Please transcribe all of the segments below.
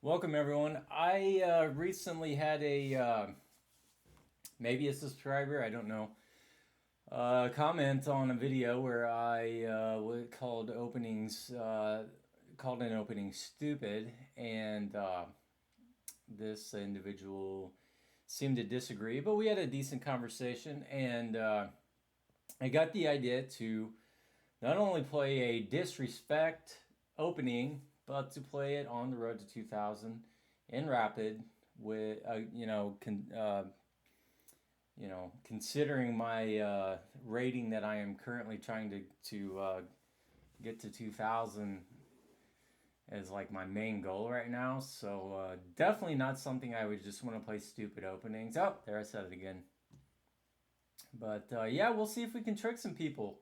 Welcome everyone. I recently had maybe a subscriber, I don't know, comment on a video where I called an opening stupid, and this individual seemed to disagree, but we had a decent conversation, and I got the idea to not only play a disrespect opening, but to play it on the road to 2000 in rapid with considering my rating that I am currently trying to get to 2000 as like my main goal right now. So definitely not something I would just want to play stupid openings. Oh, there I said it again. But yeah, we'll see if we can trick some people,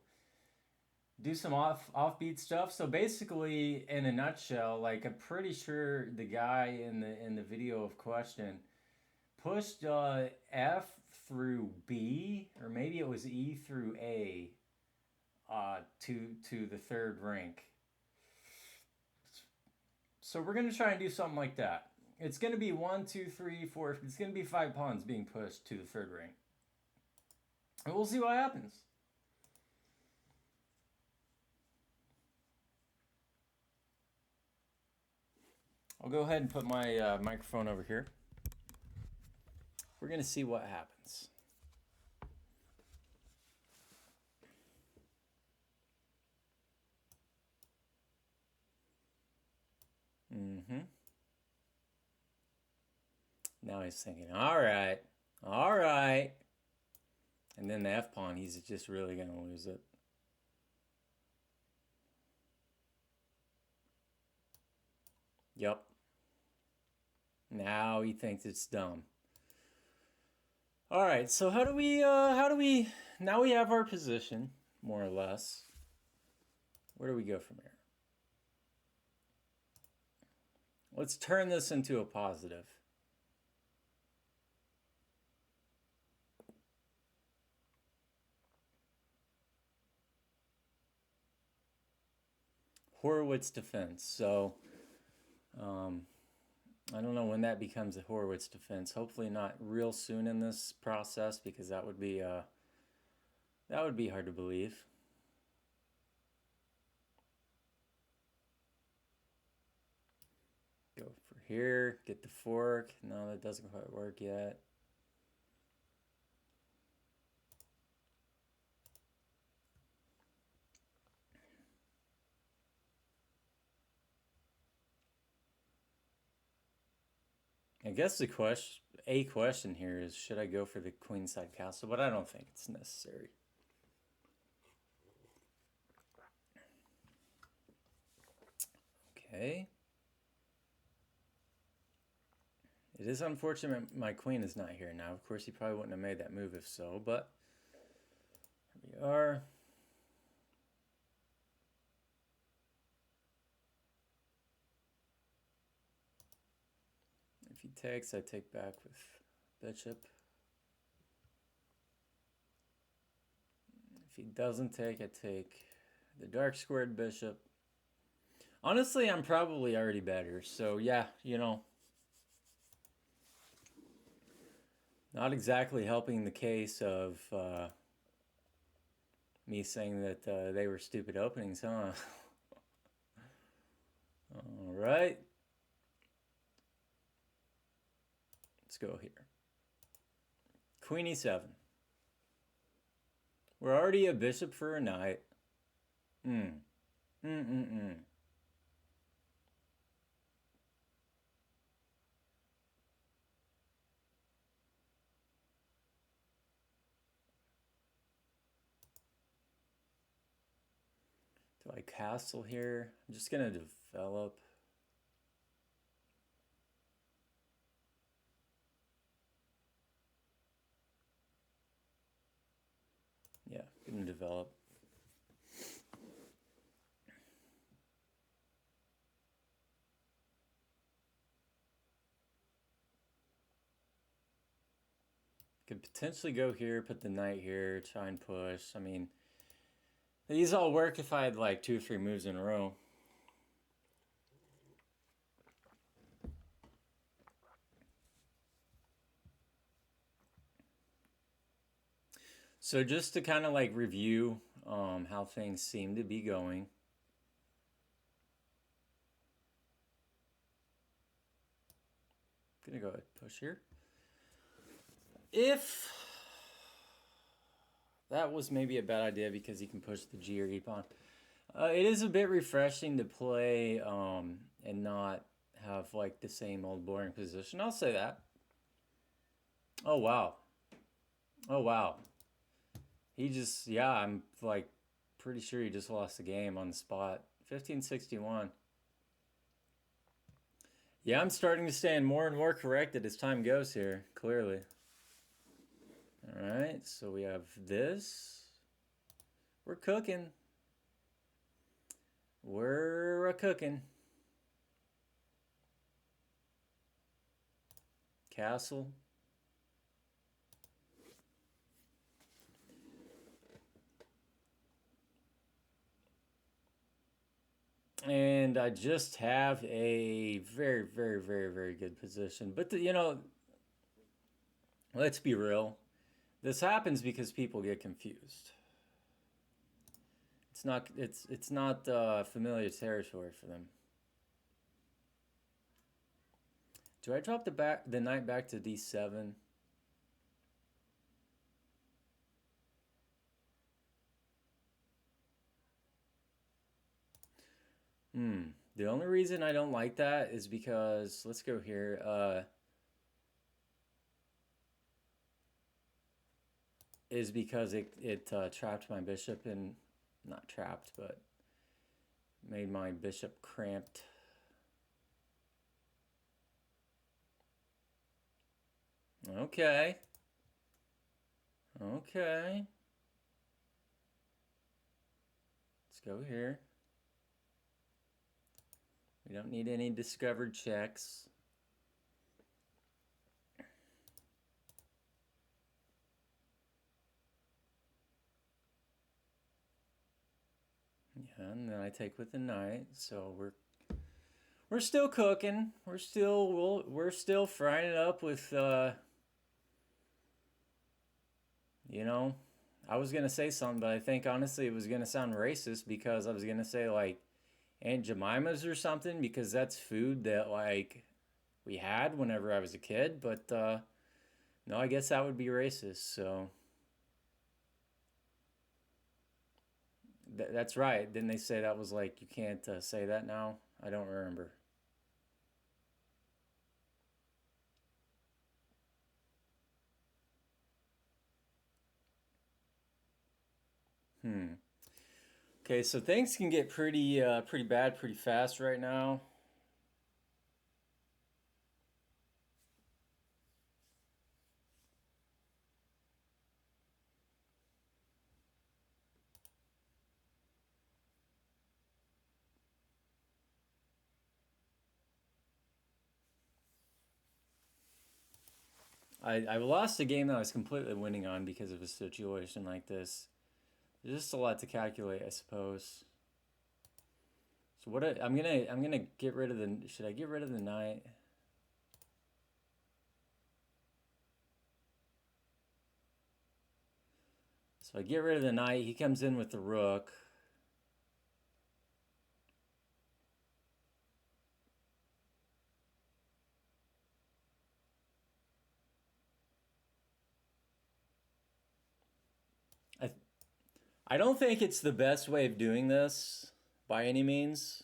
do some offbeat stuff. So basically, in a nutshell, like I'm pretty sure the guy in the video of question pushed F through B, or maybe it was E through A, to the third rank. So we're gonna try and do something like that. It's gonna be one, two, three, four. It's gonna be 5 pawns being pushed to the third rank, and we'll see what happens. I'll go ahead and put my microphone over here. We're gonna see what happens. Mm-hmm. Now he's thinking, all right, all right. And then the F pawn, he's just really gonna lose it. Yep. Now he thinks it's dumb. All right, so now we have our position, more or less. Where do we go from here? Let's turn this into a positive. Horowitz defense. So, I don't know when that becomes a Horowitz defense. Hopefully not real soon in this process, because that would be hard to believe. Go for here, get the fork. No, that doesn't quite work yet. I guess a question here is, should I go for the queenside castle? But I don't think it's necessary. Okay. It is unfortunate my queen is not here now. Of course, he probably wouldn't have made that move if so, but here we are. If he takes, I take back with bishop. If he doesn't take, I take the dark squared bishop. Honestly, I'm probably already better, so yeah, not exactly helping the case of me saying that they were stupid openings, huh? All right. Let's go here. Queen e7. We're already a bishop for a knight. Do I castle here? I'm just gonna develop. Yeah, gonna develop. Could potentially go here, put the knight here, try and push. I mean, these all work if I had like 2 or 3 moves in a row. So just to kind of like review how things seem to be going. Gonna go ahead and push here. If that was maybe a bad idea because you can push the G or E pawn. It is a bit refreshing to play and not have like the same old boring position. I'll say that. Oh wow. Oh wow. He just, yeah, I'm like pretty sure he just lost the game on the spot. 1561. Yeah, I'm starting to stand more and more corrected as time goes here, clearly. All right, so we have this. We're cooking. We're cooking. Castle. And I just have a very, very, very, very good position. But, let's be real. This happens because people get confused. It's not familiar territory for them. Do I drop the knight back to d7? The only reason I don't like that is because, let's go here, is because it trapped my bishop and, not trapped, but made my bishop cramped. Okay. Okay. Let's go here. We don't need any discovered checks. Yeah, and then I take with the knight, so we're still cooking. We're still frying it up with I was gonna say something, but I think honestly it was gonna sound racist because I was gonna say like Aunt Jemima's or something because that's food that like we had whenever I was a kid, but no, I guess that would be racist. So that's right. Didn't they say that was like you can't say that now? I don't remember. Hmm. Okay, so things can get pretty bad pretty fast right now. I lost a game that I was completely winning on because of a situation like this. There's just a lot to calculate, I suppose. So I'm gonna get rid of the. Should I get rid of the knight? So I get rid of the knight. He comes in with the rook. I I don't think it's the best way of doing this by any means.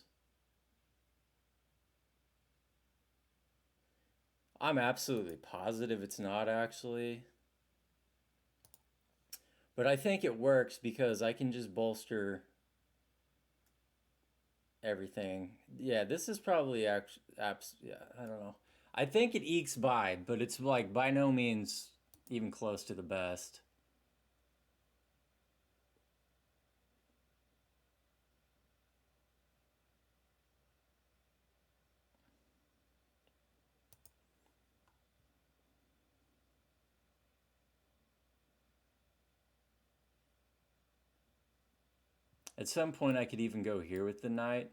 I'm absolutely positive it's not actually. But I think it works because I can just bolster everything. Yeah, this is probably yeah, I don't know. I think it ekes by, but it's like by no means even close to the best. At some point I could even go here with the knight.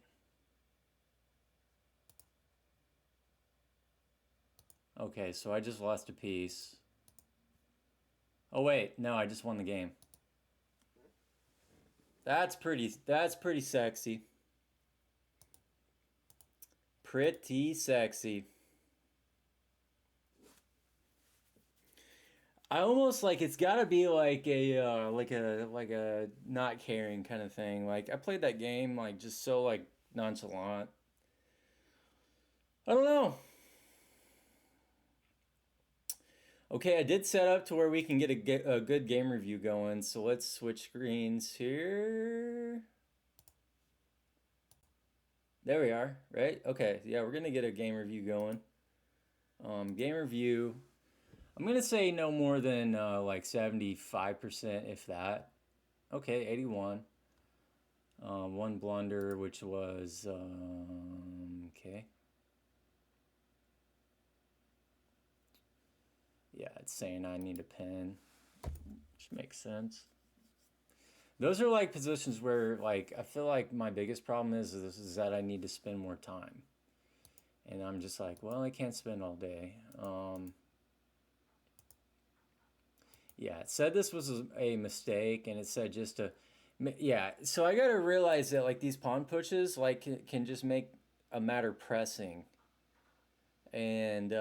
Okay, so I just lost a piece. Oh wait, no, I just won the game. That's pretty sexy. Pretty sexy. I almost like it's got to be like a not caring kind of thing. Like I played that game like just so like nonchalant. I don't know. Okay, I did set up to where we can get a good game review going. So let's switch screens here. There we are, right? Okay, yeah, we're gonna get a game review going. Game review. I'm gonna say no more than like 75%, if that. Okay, 81. One blunder, which was okay. Yeah, it's saying I need a pen, which makes sense. Those are like positions where like I feel like my biggest problem is that I need to spend more time, and I'm just like, well, I can't spend all day. Yeah, it said this was a mistake, and it said just to, yeah. So I gotta realize that like these pawn pushes like can just make a matter pressing, and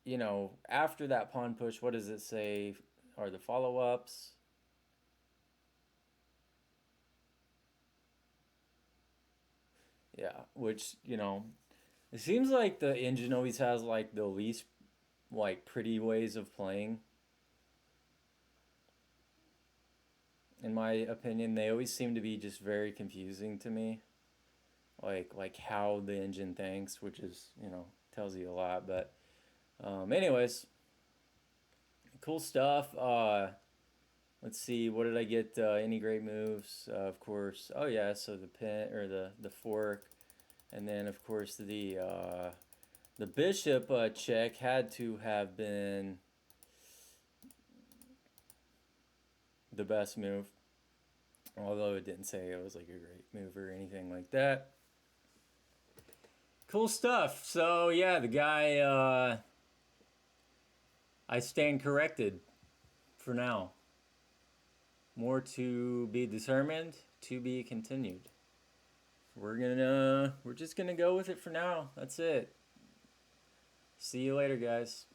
you know after that pawn push, what does it say? Are the follow ups? Yeah, which you know, it seems like the engine always has like the least like pretty ways of playing. In my opinion, they always seem to be just very confusing to me. Like how the engine thinks, which is tells you a lot. But anyways, cool stuff. Let's see, what did I get? Any great moves? Of course. Oh yeah, so the pin or the fork, and then of course the bishop check had to have been the best move. Although it didn't say it was like a great move or anything like that. Cool stuff. So yeah, the guy I stand corrected for now. More to be determined, to be continued. We're just gonna go with it for now. That's it. See you later, guys.